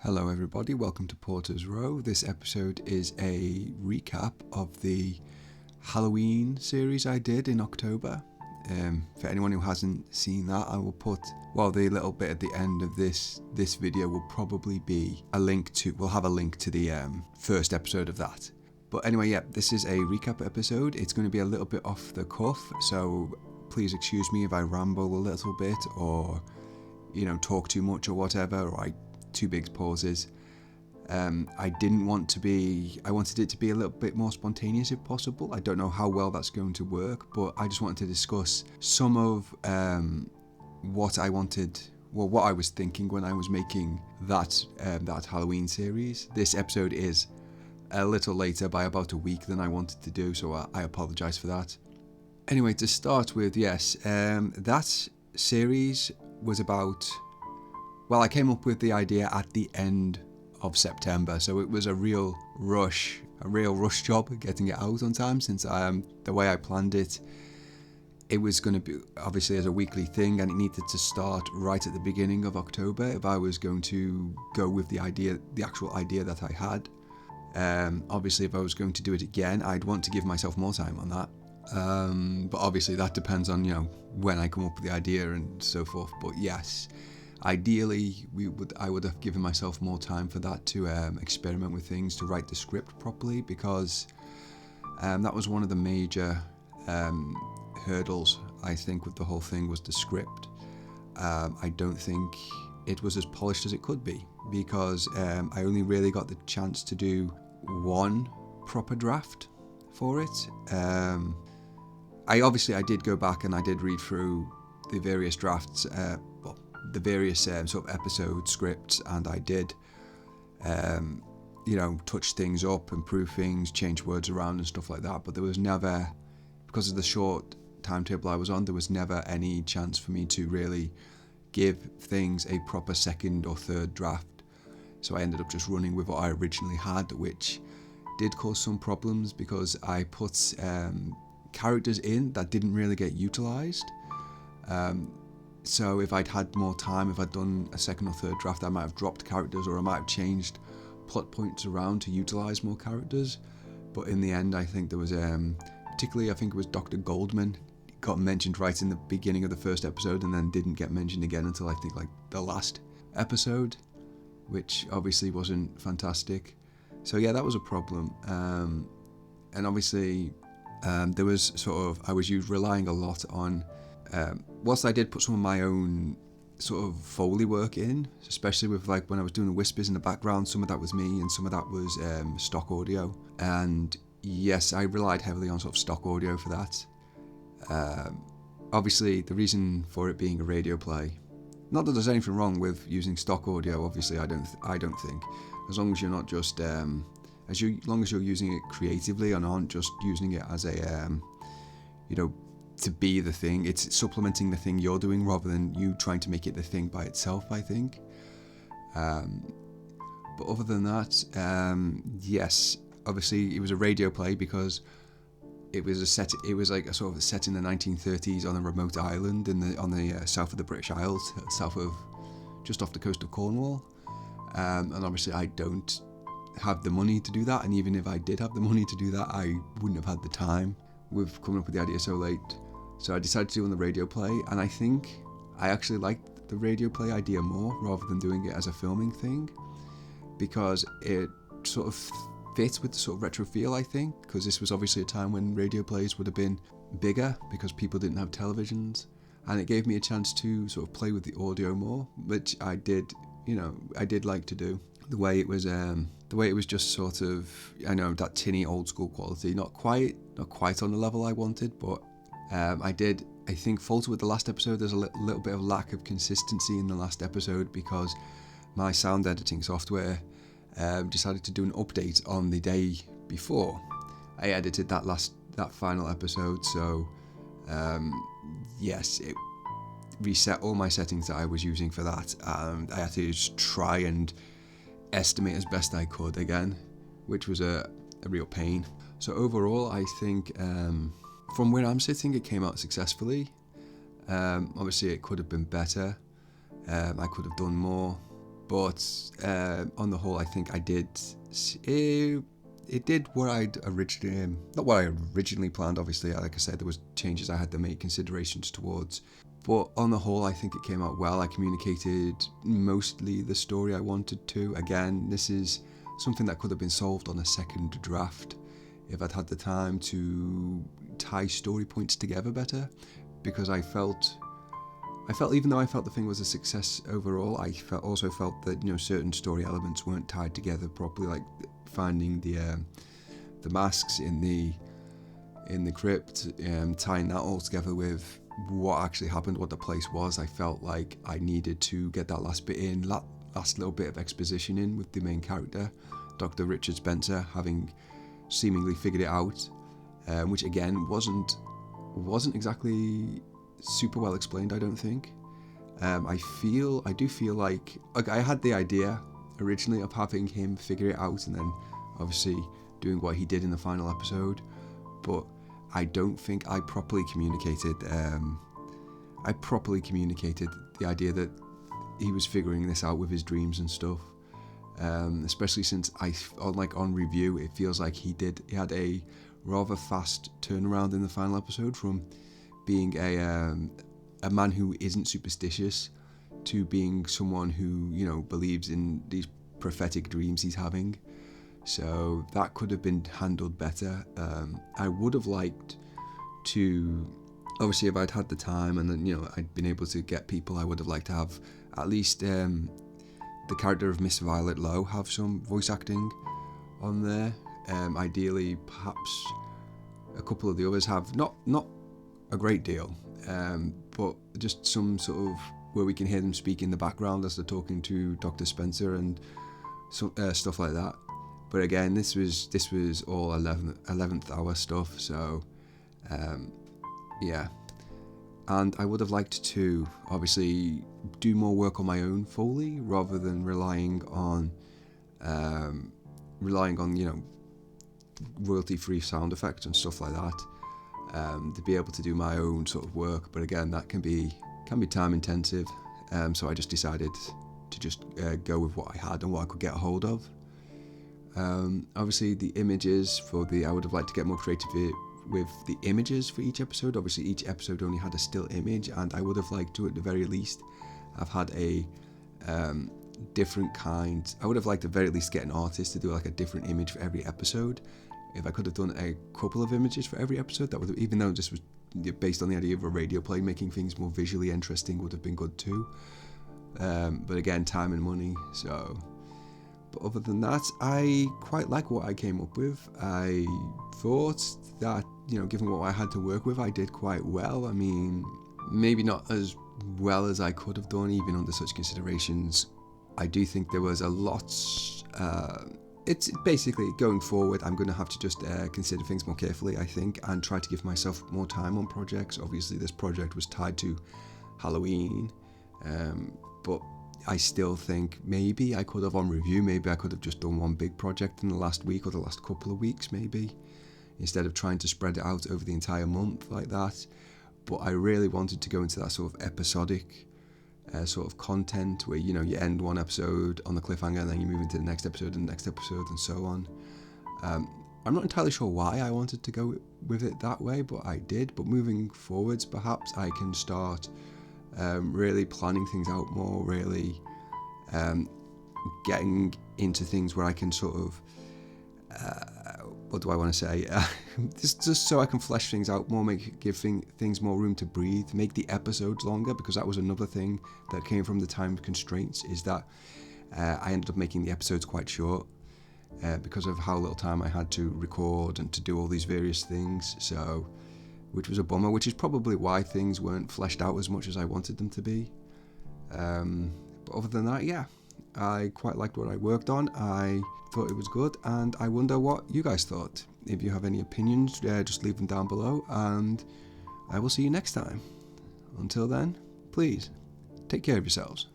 Hello everybody, welcome to Porter's Row. This episode is a recap of the Halloween series I did in October. For anyone who hasn't seen that, I will put, the little bit at the end of this video will probably be we'll have a link to the first episode of that. But anyway, this is a recap episode. It's going to be a little bit off the cuff, so please excuse me if I ramble a little bit or, talk too much or whatever, or I two big pauses. I wanted it to be a little bit more spontaneous if possible. I don't know how well that's going to work, but I just wanted to discuss some of what I was thinking when I was making that Halloween series. This episode is a little later by about a week than I wanted to do, so I apologise for that. Anyway, to start with, that series was about... Well, I came up with the idea at the end of September, so it was a real rush job getting it out on time, since the way I planned it, it was going to be obviously as a weekly thing, and it needed to start right at the beginning of October if I was going to go with the actual idea that I had. Obviously, if I was going to do it again, I'd want to give myself more time on that. But obviously that depends on, when I come up with the idea and so forth. But yes, ideally, I would have given myself more time for that to experiment with things, to write the script properly, because that was one of the major hurdles, I think, with the whole thing, was the script. I don't think it was as polished as it could be, because I only really got the chance to do one proper draft for it. I did go back and I did read through the various drafts, the various sort of episode scripts, and I did, touch things up, improve things, change words around and stuff like that. But there was never, because of the short timetable I was on, there was never any chance for me to really give things a proper second or third draft. So I ended up just running with what I originally had, which did cause some problems because I put characters in that didn't really get utilised. So if I'd had more time, if I'd done a second or third draft, I might have dropped characters, or I might have changed plot points around to utilise more characters. But in the end, I think there was, particularly I think it was Dr. Goldman, got mentioned right in the beginning of the first episode and then didn't get mentioned again until I think like the last episode, which obviously wasn't fantastic. So yeah, that was a problem. And obviously there was I was relying a lot on, whilst I did put some of my own sort of Foley work in, especially with like when I was doing the whispers in the background, some of that was me and some of that was stock audio. And yes, I relied heavily on sort of stock audio for that. Obviously the reason for it being a radio play, not that there's anything wrong with using stock audio, obviously I don't think, as long as you're not just as long as you're using it creatively and aren't just using it as a to be the thing. It's supplementing the thing you're doing rather than you trying to make it the thing by itself, I think. But other than that, yes, obviously it was a radio play because it was like a sort of set in the 1930s on a remote island on the south of the British Isles, just off the coast of Cornwall. And obviously I don't have the money to do that, and even if I did have the money to do that, I wouldn't have had the time with coming up with the idea so late. So I decided to do on the radio play, and I think I actually liked the radio play idea more rather than doing it as a filming thing, because it sort of fits with the sort of retro feel, I think, because this was obviously a time when radio plays would have been bigger because people didn't have televisions, and it gave me a chance to sort of play with the audio more, which I did like to do. The way it was just sort of, I know, that tinny old school quality, not quite on the level I wanted, but I think falter with the last episode. There's a little bit of lack of consistency in the last episode because my sound editing software decided to do an update on the day before I edited that final episode. So yes, it reset all my settings that I was using for that, and I had to just try and estimate as best I could again, which was a real pain. So overall, I think from where I'm sitting, it came out successfully. Obviously it could have been better. I could have done more. But on the whole, I think I did. It did what I'd originally, not what I originally planned. Obviously, like I said, there was changes I had to make, considerations towards. But on the whole, I think it came out well. I communicated mostly the story I wanted to. Again, this is something that could have been solved on a second draft if I'd had the time to tie story points together better, because I felt even though I felt the thing was a success overall, I also felt that certain story elements weren't tied together properly, like finding the masks in the crypt, tying that all together with what actually happened, what the place was. I felt like I needed to get that last bit in, last little bit of exposition in with the main character, Dr. Richard Spencer, having seemingly figured it out, which again wasn't exactly super well explained, I don't think. I do feel like I had the idea originally of having him figure it out and then obviously doing what he did in the final episode, but I don't think I properly communicated the idea that he was figuring this out with his dreams and stuff, especially since on review it feels like he had a rather fast turnaround in the final episode from being a man who isn't superstitious to being someone who believes in these prophetic dreams he's having. So that could have been handled better. I would have liked to, obviously, if I'd had the time and then I'd been able to get people, I would have liked to have at least the character of Miss Violet Lowe have some voice acting on there. Ideally, perhaps a couple of the others have not a great deal, but just some sort of where we can hear them speak in the background as they're talking to Dr. Spencer and stuff like that. But again, this was all 11th hour stuff, so yeah. And I would have liked to obviously do more work on my own Foley rather than relying on royalty-free sound effects and stuff like that, to be able to do my own sort of work. But again, that can be time intensive, so I just decided to just go with what I had and what I could get a hold of. Obviously the images I would have liked to get more creative with the images for each episode. Obviously each episode only had a still image, and I would have liked to, at the very least, have had a different kind. I would have liked to very least get an artist to do like a different image for every episode. If I could have done a couple of images for every episode, that would have, even though this was based on the idea of a radio play, making things more visually interesting would have been good too. But again, time and money, so. But other than that, I quite like what I came up with. I thought that, given what I had to work with, I did quite well. I mean, maybe not as well as I could have done, even under such considerations. I do think there was a lot. It's basically, going forward, I'm going to have to just consider things more carefully, I think, and try to give myself more time on projects. Obviously, this project was tied to Halloween, but I still think maybe I could have, on review, maybe I could have just done one big project in the last week or the last couple of weeks, maybe, instead of trying to spread it out over the entire month like that. But I really wanted to go into that sort of episodic sort of content where, you end one episode on the cliffhanger and then you move into the next episode and the next episode and so on. I'm not entirely sure why I wanted to go with it that way, but I did. But moving forwards, perhaps I can start really planning things out more, really getting into things where I can sort of, what do I want to say? Just so I can flesh things out more, give things more room to breathe, make the episodes longer, because that was another thing that came from the time constraints, is that I ended up making the episodes quite short because of how little time I had to record and to do all these various things, so, which was a bummer, which is probably why things weren't fleshed out as much as I wanted them to be. But other than that, yeah, I quite liked what I worked on. I thought it was good, and I wonder what you guys thought. If you have any opinions, just leave them down below, and I will see you next time. Until then, please, take care of yourselves.